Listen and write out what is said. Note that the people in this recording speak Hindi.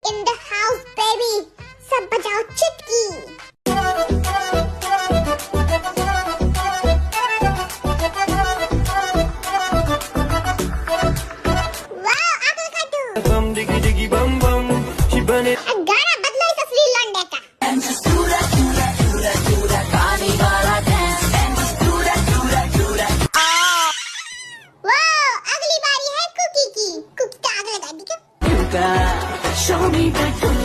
in the house, baby. सब बजाओ चुटकी। वाह, आगल काटू। बम डिगी डिगी बम बम शिबने। गाना बदलो इस असली लौंडे का। वाह, अगली बारी है कुकी की। कुकी का आग लगा दी क्या? Show me that